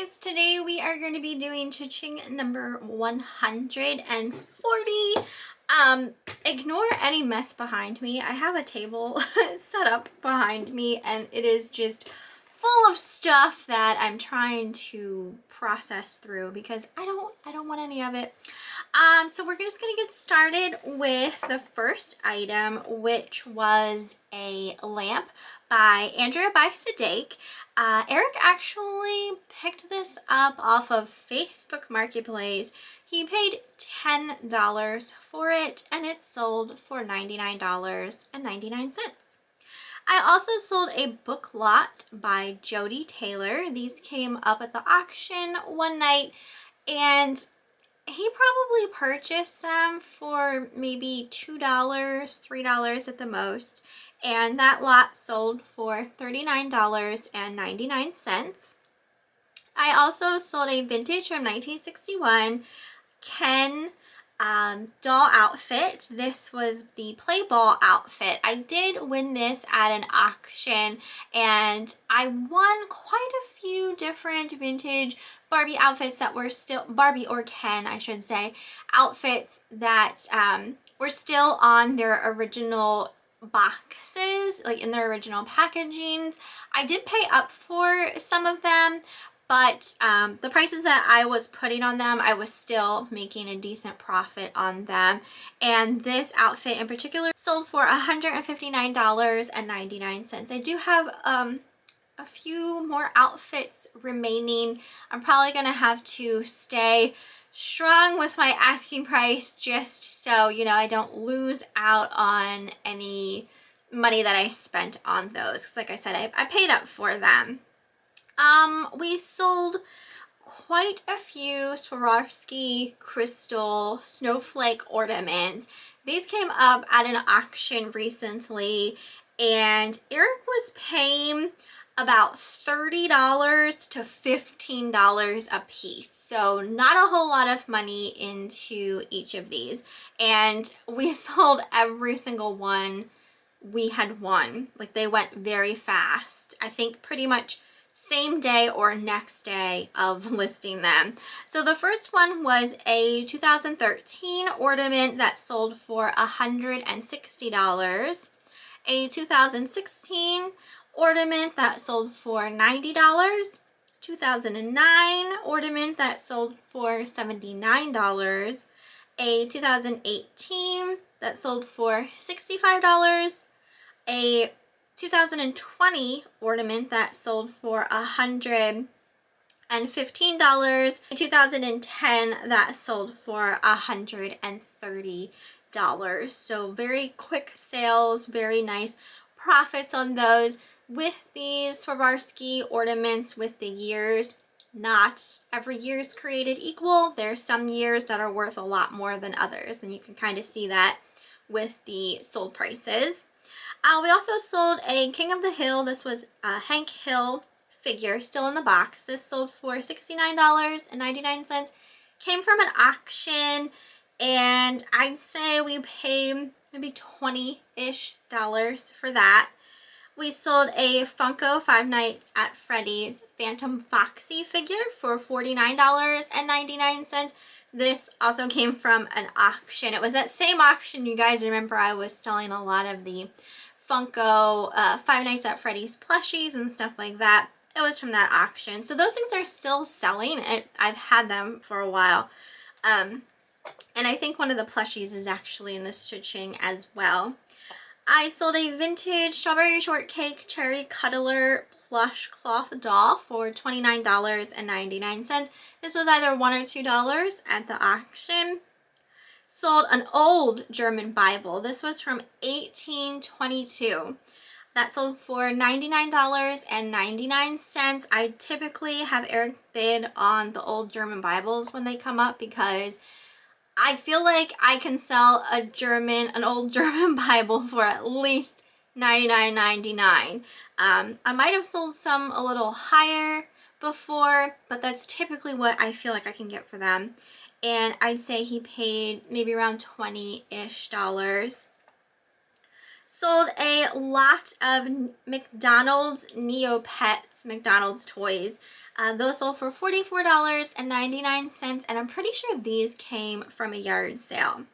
guys, today we are going to be doing CHING number 140. Ignore any mess behind me. I have a table set up behind me and it is just full of stuff that I'm trying to process through because I don't want any of it. So we're just gonna get started with the first item, which was a lamp by Andrea by Sadek. Eric actually picked this up off of Facebook Marketplace. He paid $10 for it and it sold for $99.99. I also sold a book lot by Jody Taylor. These came up at the auction one night and he probably purchased them for maybe $2, $3 at the most. And that lot sold for $39.99. I also sold a vintage from 1961 Ken doll outfit. This was the play ball outfit. I did win this at an auction and I won quite a few different vintage Barbie outfits that were still, Barbie or Ken I should say, outfits that were still on their original boxes, like in their original packagings. I did pay up for some of them, but the prices that I was putting on them, I was still making a decent profit on them. And this outfit in particular sold for $159.99. I do have a few more outfits remaining. I'm probably gonna have to stay strong with my asking price just so, you know, I don't lose out on any money that I spent on those. Because like I said, I paid up for them. We sold quite a few Swarovski crystal snowflake ornaments. These came up at an auction recently and Eric was paying about $30 to $15 a piece. So not a whole lot of money into each of these. And we sold every single one we had won. Like they went very fast. I think pretty much same day or next day of listing them. So the first one was a 2013 ornament that sold for $160. A 2016 ornament that sold for $90. 2009 ornament that sold for $79. A 2018 that sold for $65. A 2020 ornament that sold for $115. In 2010 that sold for $130. So very quick sales, very nice profits on those. With these Swarovski ornaments, with the years, not every year is created equal. There's some years that are worth a lot more than others, and you can kind of see that with the sold prices. We also sold a King of the Hill. This was a Hank Hill figure, still in the box. This sold for $69.99. Came from an auction, and I'd say we paid maybe $20-ish for that. We sold a Funko Five Nights at Freddy's Phantom Foxy figure for $49.99. This also came from an auction. It was that same auction, you guys remember I was selling a lot of the Funko Five Nights at Freddy's plushies and stuff like that. It was from that auction. So those things are still selling. I've had them for a while. And I think one of the plushies is actually in this CHING as well. I sold a vintage Strawberry Shortcake Cherry Cuddler plush cloth doll for $29.99. This was either $1 or $2 at the auction. Sold an old German Bible. This was from 1822. That sold for $99.99. I typically have Eric bid on the old German Bibles when they come up because I feel like I can sell an old German Bible for at least $99.99. I might have sold some a little higher before, but that's typically what I feel like I can get for them. And I'd say he paid maybe around $20-ish. Sold a lot of McDonald's Neopets McDonald's toys. Those sold for $44.99, and I'm pretty sure these came from a yard sale.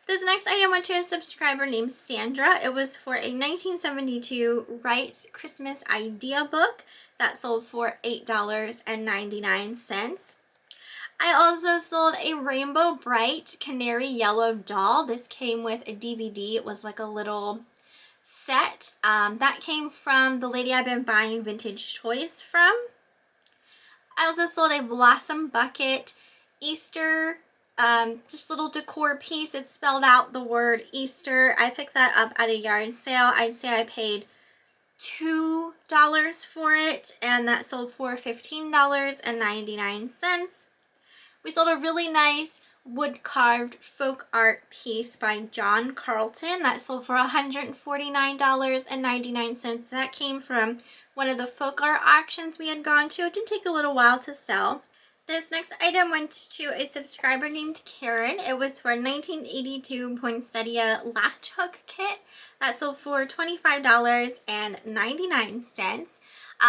This next item went to a subscriber named Sandra. It was for a 1972 Wright's Christmas Idea book that sold for $8.99. I also sold a Rainbow Bright Canary Yellow doll. This came with a DVD. It was like a little set. That came from the lady I've been buying vintage toys from. I also sold a Blossom Bucket Easter, just little decor piece. It spelled out the word Easter. I picked that up at a yard sale. I'd say I paid $2 for it, and that sold for $15.99. We sold a really nice wood-carved folk art piece by John Carlton that sold for $149.99. That came from one of the folk art auctions we had gone to. It did take a little while to sell. This next item went to a subscriber named Karen. It was for a 1982 poinsettia latch hook kit that sold for $25.99.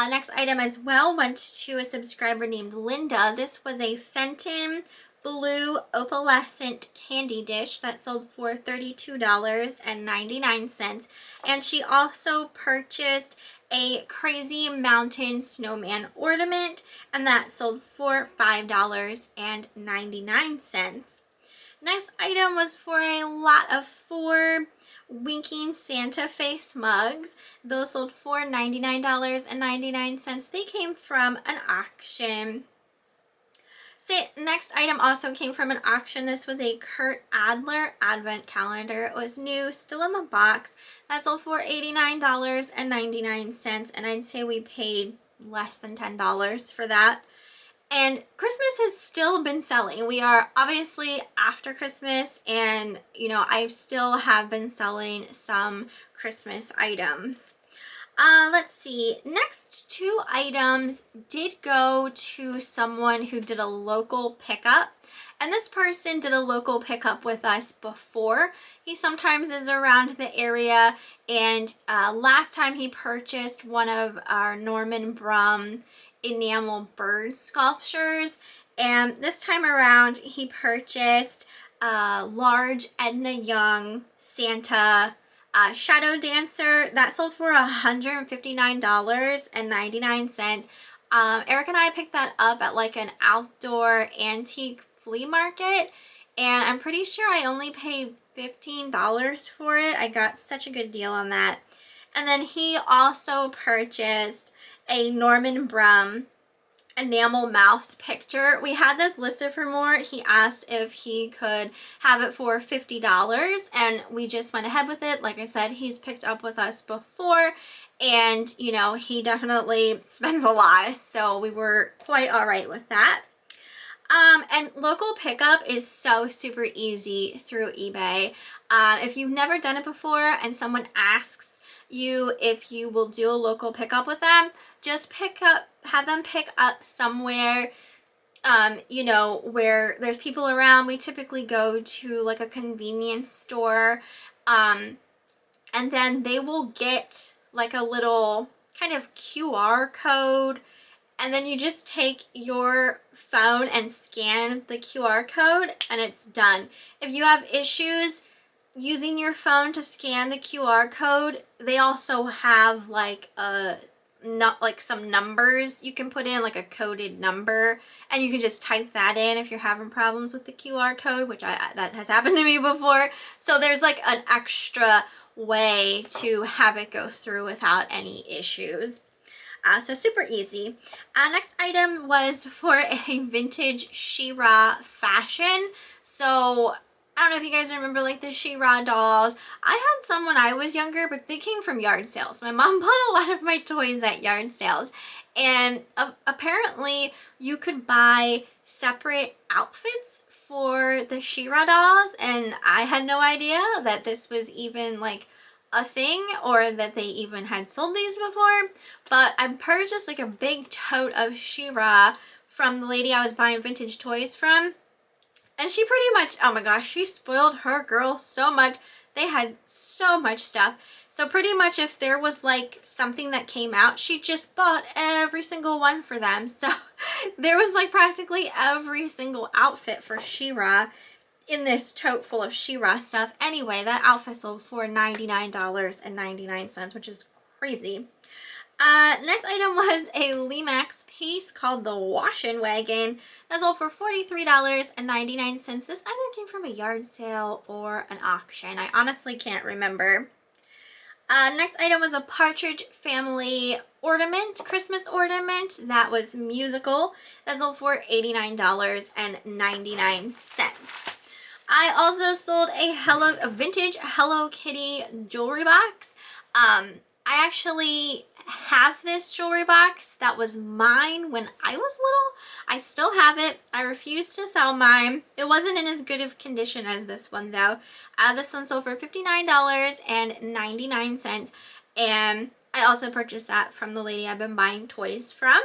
Next item as well went to a subscriber named Linda. This was a Fenton blue opalescent candy dish that sold for $32.99. And she also purchased a Crazy Mountain snowman ornament, and that sold for $5.99. Next item was for a lot of 4 Winking Santa face mugs. Those sold for $99.99. They came from an auction. Next item also came from an auction. This was a Kurt Adler advent calendar. It was new, still in the box. That sold for $89.99, and I'd say we paid less than $10 for that. And Christmas has still been selling. We are obviously after Christmas, and I still have been selling some Christmas items. Let's see. Next 2 items did go to someone who did a local pickup. And this person did a local pickup with us before. He sometimes is around the area, and last time he purchased one of our Norman Brum enamel bird sculptures, and this time around he purchased a large Edna Young Santa shadow dancer that sold for $159.99. Eric and I picked that up at like an outdoor antique flea market, and I'm pretty sure I only paid $15 for it. I got such a good deal on that. And then he also purchased a Norman Brum enamel mouse picture. We had this listed for more. He asked if he could have it for $50, and we just went ahead with it. Like I said, he's picked up with us before, and he definitely spends a lot, so we were quite all right with that. And local pickup is so super easy through eBay. If you've never done it before and someone asks you if you will do a local pickup with them, just have them pick up somewhere, where there's people around. We typically go to like a convenience store, and then they will get like a little kind of QR code, and then you just take your phone and scan the QR code, and it's done. If you have issues using your phone to scan the QR code, they also have like some numbers you can put in, like a coded number, and you can just type that in if you're having problems with the QR code, which that has happened to me before. So there's like an extra way to have it go through without any issues. So super easy. Next item was for a vintage She-Ra fashion. So I don't know if you guys remember like the She-Ra dolls. I had some when I was younger, but they came from yard sales. My mom bought a lot of my toys at yard sales, and apparently you could buy separate outfits for the She-Ra dolls, and I had no idea that this was even like a thing, or that they even had sold these before. But I purchased like a big tote of She-Ra from the lady I was buying vintage toys from, and she pretty much, oh my gosh, she spoiled her girl so much. They had so much stuff. So pretty much if there was like something that came out, she just bought every single one for them. So there was like practically every single outfit for She-Ra in this tote full of She-Ra stuff. Anyway, that outfit sold for $99.99, which is crazy. Next item was a Limax piece called the Washin' Wagon. That sold for $43.99. This either came from a yard sale or an auction. I honestly can't remember. Next item was a Partridge Family ornament, Christmas ornament that was musical. That sold for $89.99. I also sold a vintage Hello Kitty jewelry box. I actually have this jewelry box that was mine when I was little. I still have it. I refuse to sell mine. It wasn't in as good of condition as this one though. This one sold for $59.99, and I also purchased that from the lady I've been buying toys from.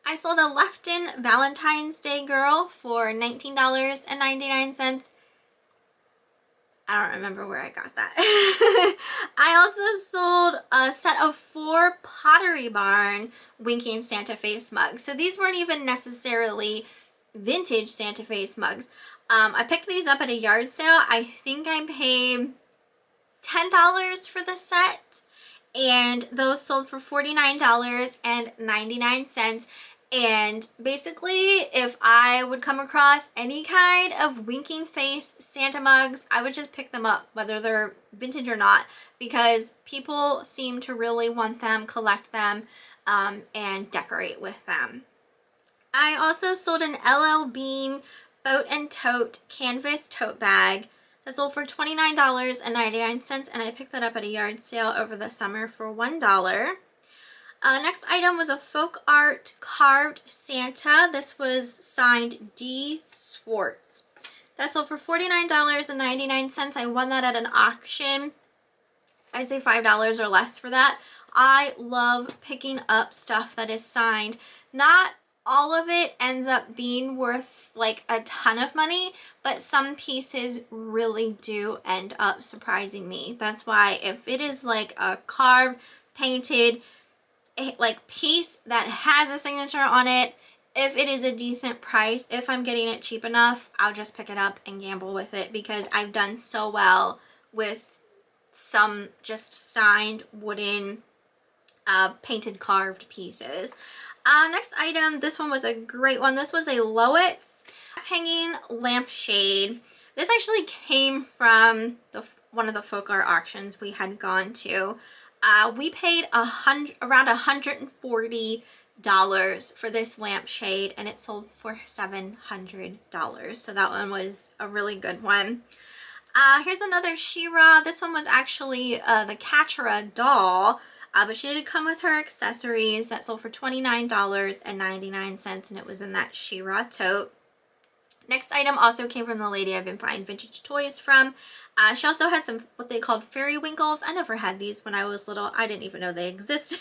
I sold a Lefton Valentine's Day girl for $19.99. I don't remember where I got that. I also sold a set of 4 Pottery Barn Winking Santa face mugs. So these weren't even necessarily vintage Santa face mugs. I picked these up at a yard sale. I think I paid $10 for the set, and those sold for $49.99. And basically, if I would come across any kind of winking face Santa mugs, I would just pick them up, whether they're vintage or not, because people seem to really want them, collect them, and decorate with them. I also sold an LL Bean Boat and Tote canvas tote bag that sold for $29.99, and I picked that up at a yard sale over the summer for $1. Next item was a folk art carved Santa. This was signed D. Swartz. That sold for $49.99. I won that at an auction. I'd say $5 or less for that. I love picking up stuff that is signed. Not all of it ends up being worth like a ton of money, but some pieces really do end up surprising me. That's why if it is like a carved, painted, like piece that has a signature on it, if it is a decent price, if I'm getting it cheap enough, I'll just pick it up and gamble with it, because I've done so well with some just signed wooden painted carved pieces. Next item, this one was a great one. This was a Lowett's hanging lampshade. This actually came from one of the folk art auctions we had gone to. We paid around $140 for this lampshade, and it sold for $700. So that one was a really good one. Here's another She-Ra. This one was actually the Catchera doll, but she did come with her accessories. That sold for $29.99, and it was in that She-Ra tote. Next item also came from the lady I've been buying vintage toys from. She also had some what they called fairy winkles. I never had these when I was little. I didn't even know they existed.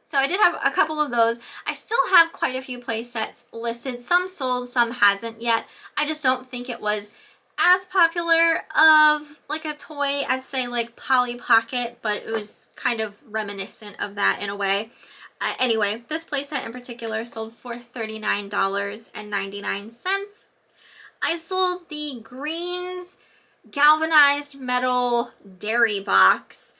So I did have a couple of those. I still have quite a few play sets listed. Some sold, some hasn't yet. I just don't think it was as popular of like a toy as say like Polly Pocket, but it was kind of reminiscent of that in a way. Anyway, this playset in particular sold for $39.99. I sold the Greens galvanized metal dairy box.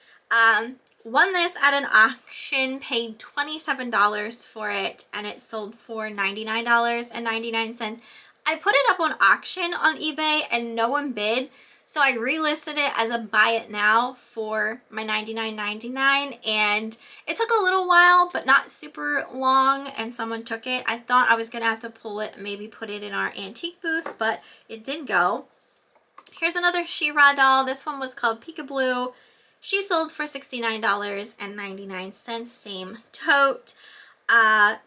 Won this at an auction, paid $27 for it, and it sold for $99.99. I put it up on auction on eBay and no one bid. So I relisted it as a buy it now for my $99.99, and it took a little while, but not super long, and someone took it. I thought I was gonna have to pull it and maybe put it in our antique booth, but it did go. Here's another She-Ra doll. This one was called Peekaboo. She sold for $69.99, same tote.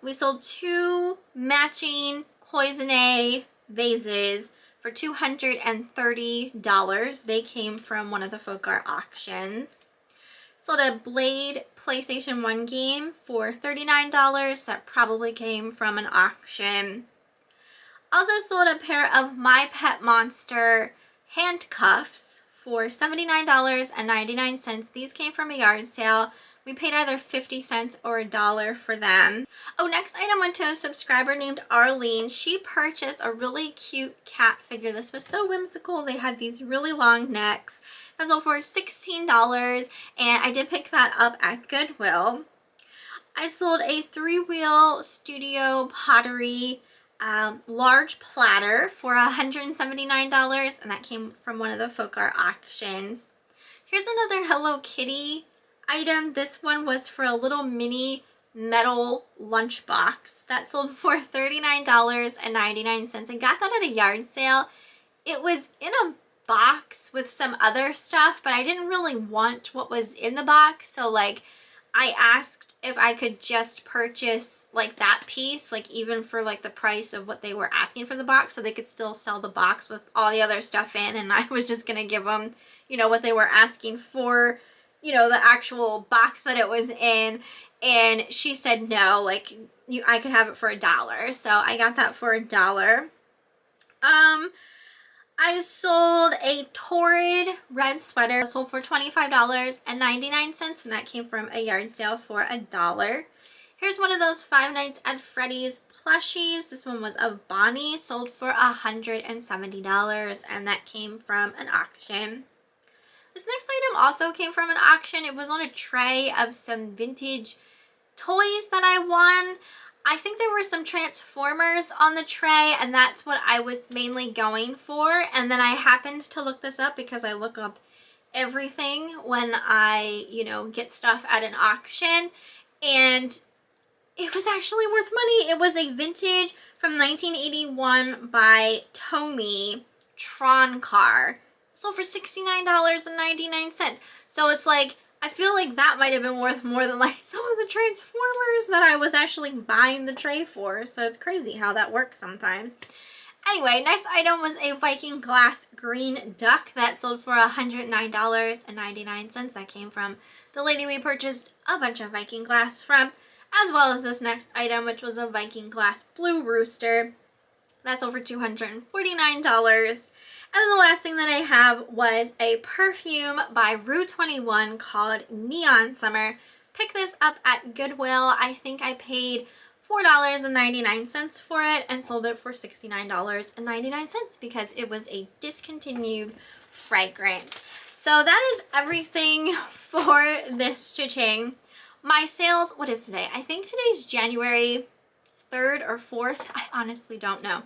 We sold 2 matching cloisonne vases for $230. They came from one of the folk art auctions. Sold a Blade PlayStation 1 game for $39. That probably came from an auction. Also sold a pair of My Pet Monster handcuffs for $79.99. These came from a yard sale. We paid either 50 cents or $1 for them. Oh, next item went to a subscriber named Arlene. She purchased a really cute cat figure. This was so whimsical. They had these really long necks. That sold for $16, and I did pick that up at Goodwill. I sold a 3-wheel studio pottery large platter for $179, and that came from one of the folk art auctions. Here's another Hello Kitty item. This one was for a little mini metal lunchbox that sold for $39.99. I got that at a yard sale. It was in a box with some other stuff, but I didn't really want what was in the box, so like I asked if I could just purchase like that piece, like even for like the price of what they were asking for the box, so they could still sell the box with all the other stuff in, and I was just gonna give them, you know, what they were asking for, you know, the actual box that it was in. And she said no, like I could have it for $1, so I got that for $1. I sold a Torrid red sweater. It sold for $25.99, and that came from a yard sale for $1. Here's one of those Five Nights at Freddy's plushies. This one was of Bonnie, sold for $170, and that came from an auction. This next item also came from an auction. It was on a tray of some vintage toys that I won. I think there were some Transformers on the tray, and that's what I was mainly going for. And then I happened to look this up because I look up everything when I, you know, get stuff at an auction. And it was actually worth money. It was a vintage from 1981 by Tomy Tron car. Sold for $69.99. So it's like, I feel like that might have been worth more than like some of the Transformers that I was actually buying the tray for. So it's crazy how that works sometimes. Anyway, next item was a Viking glass green duck that sold for $109.99. That came from the lady we purchased a bunch of Viking glass from, as well as this next item, which was a Viking glass blue rooster. That sold for $249. And then the last thing that I have was a perfume by Rue 21 called Neon Summer. Picked this up at Goodwill. I think I paid $4.99 for it and sold it for $69.99 because it was a discontinued fragrance. So that is everything for this cha-ching. My sales, what is today? I think today's January 3rd or 4th. I honestly don't know.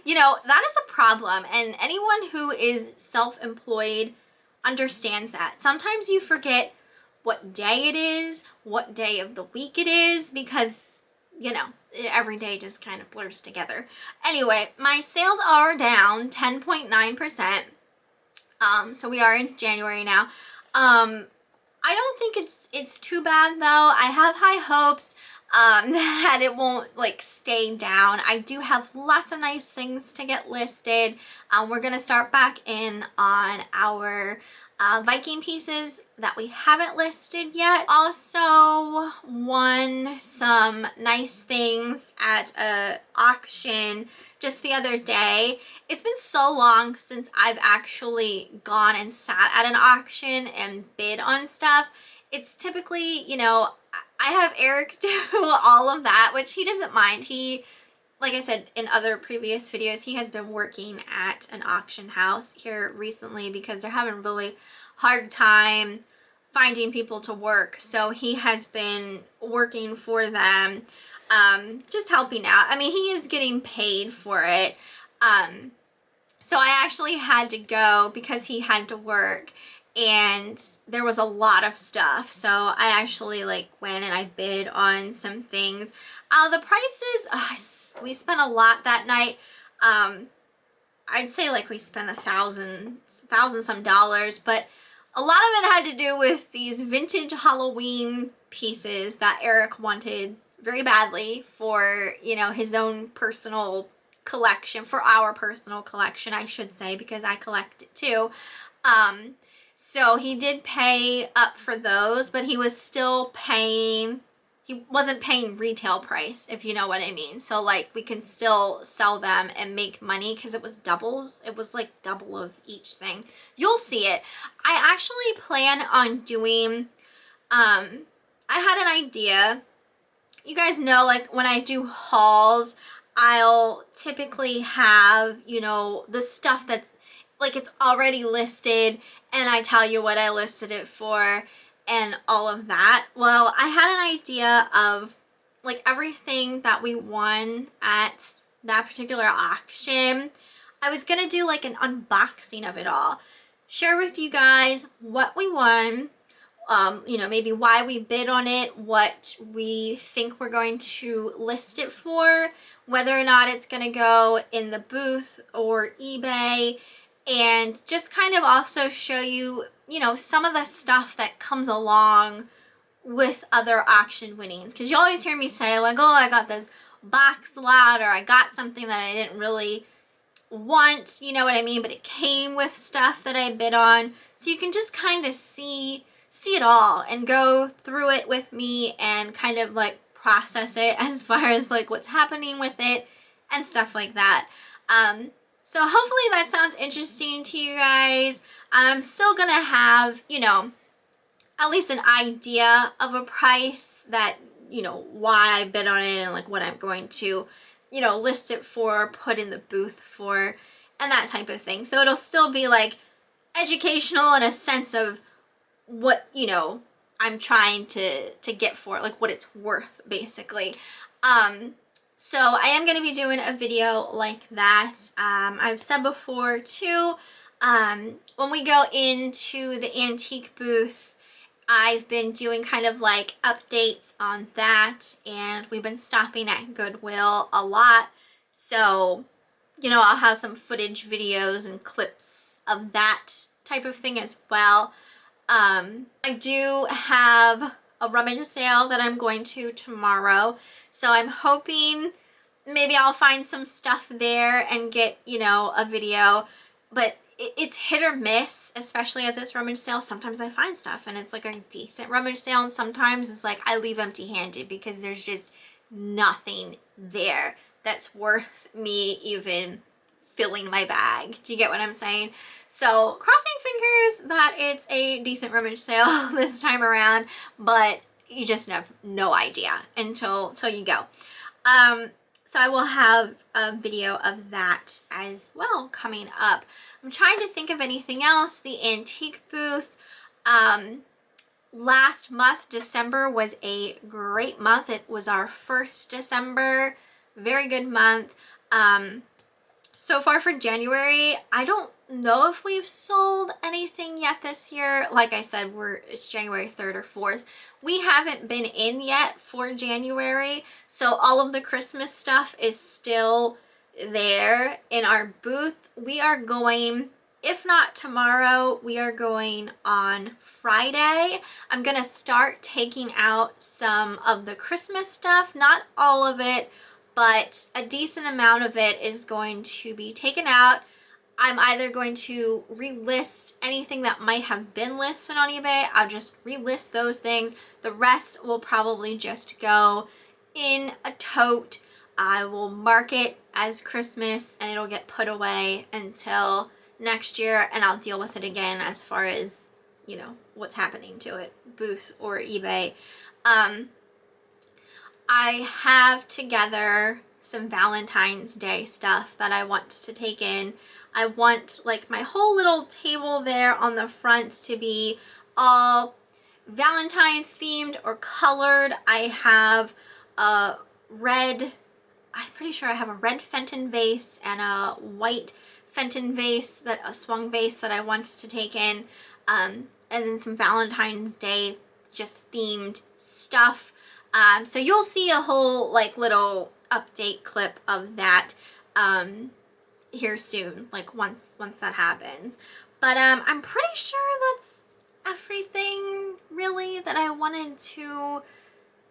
You know, that is a problem, and anyone who is self-employed understands that. Sometimes you forget what day it is, what day of the week it is, because, you know, every day just kind of blurs together. Anyway, my sales are down 10.9%. So we are in January now. I don't think it's too bad though. I have high hopes that it won't like stay down. I do have lots of nice things to get listed. We're gonna start back in on our Viking pieces that we haven't listed yet. Also won some nice things at a auction just the other day. It's been so long since I've actually gone and sat at an auction and bid on stuff. It's typically, you know, I have Eric do all of that, which he doesn't mind. He, like I said in other previous videos, he has been working at an auction house here recently because they're having a really hard time finding people to work. So he has been working for them, just helping out. I mean, he is getting paid for it. So I actually had to go because he had to work, and there was a lot of stuff, so I actually like went and I bid on some things. The prices, we spent a lot that night. I'd say like we spent $1,000 some dollars, but a lot of it had to do with these vintage Halloween pieces that Eric wanted very badly for, you know, his own personal collection, for our personal collection, I should say, because I collect it too. So he did pay up for those, but he was still paying he wasn't paying retail price, if you know what I mean. So like we can still sell them and make money because it was doubles. It was like double of each thing. You'll see it. I actually plan on doing, I had an idea. You guys know, like when I do hauls, I'll typically have, you know, the stuff that's like it's already listed and I tell you what I listed it for and all of that. Well, I had an idea of like everything that we won at that particular auction. I was gonna do like an unboxing of it all, share with you guys what we won, you know, maybe why we bid on it, what we think we're going to list it for, whether or not it's going to go in the booth or eBay, and just kind of also show you, you know, some of the stuff that comes along with other auction winnings. Because you always hear me say like, oh, I got this box lot, or I got something that I didn't really want, you know what I mean, but it came with stuff that I bid on. So you can just kind of see it all and go through it with me and kind of like process it as far as like what's happening with it and stuff like that. So hopefully that sounds interesting to you guys. I'm still gonna have, you know, at least an idea of a price that, you know, why I bid on it and like what I'm going to, you know, list it for, put in the booth for, and that type of thing. So it'll still be like educational in a sense of what, you know, I'm trying to get for it, like what it's worth basically. So I am going to be doing a video like that. I've said before too, when we go into the antique booth, I've been doing kind of like updates on that, and we've been stopping at Goodwill a lot. So, you know, I'll have some footage, videos, and clips of that type of thing as well. I do have a rummage sale that I'm going to tomorrow, so I'm hoping maybe I'll find some stuff there and get, you know, a video, but it's hit or miss, especially at this rummage sale. Sometimes I find stuff and it's like a decent rummage sale, and sometimes it's like I leave empty-handed because there's just nothing there that's worth me even filling my bag. Do you get what I'm saying? So crossing fingers that it's a decent rummage sale this time around, but you just have no idea until you go. So I will have a video of that as well coming up. I'm trying to think of anything else. The antique booth, last month, December, was a great month. It was our first December, very good month. So far for January, I don't know if we've sold anything yet this year. Like I said, it's January 3rd or 4th. We haven't been in yet for January, so all of the Christmas stuff is still there in our booth. We are going, if not tomorrow, we are going on Friday. I'm gonna start taking out some of the Christmas stuff, not all of it, but a decent amount of it is going to be taken out. I'm either going to relist anything that might have been listed on eBay. I'll just relist those things. The rest will probably just go in a tote. I will mark it as Christmas and it'll get put away until next year, and I'll deal with it again as far as, you know, what's happening to it, booth or eBay. I have together some Valentine's Day stuff that I want to take in. I want like my whole little table there on the front to be all Valentine themed or colored. I have a red, I'm pretty sure I have a red Fenton vase and a white Fenton vase, a swung vase that I want to take in, and then some Valentine's Day just themed stuff. So you'll see a whole like little update clip of that here soon, like once that happens. But I'm pretty sure that's everything really that I wanted to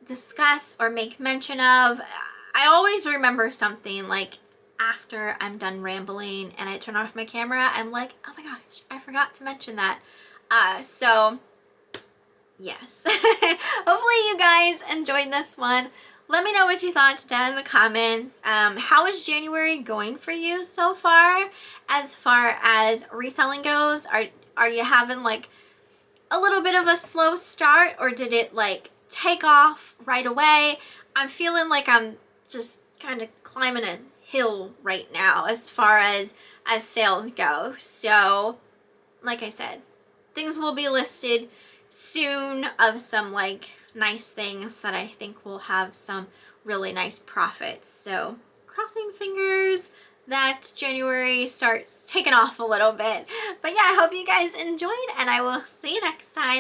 discuss or make mention of. I always remember something like after I'm done rambling and I turn off my camera, I'm like, oh my gosh, I forgot to mention that. So Yes. Hopefully you guys enjoyed this one. Let me know what you thought down in the comments. How is January going for you so far as reselling goes? Are you having like a little bit of a slow start, or did it like take off right away? I'm feeling like I'm just kind of climbing a hill right now as far as sales go. So like I said, things will be listed soon of some like nice things that I think will have some really nice profits. So crossing fingers that January starts taking off a little bit. But yeah, I hope you guys enjoyed, and I will see you next time.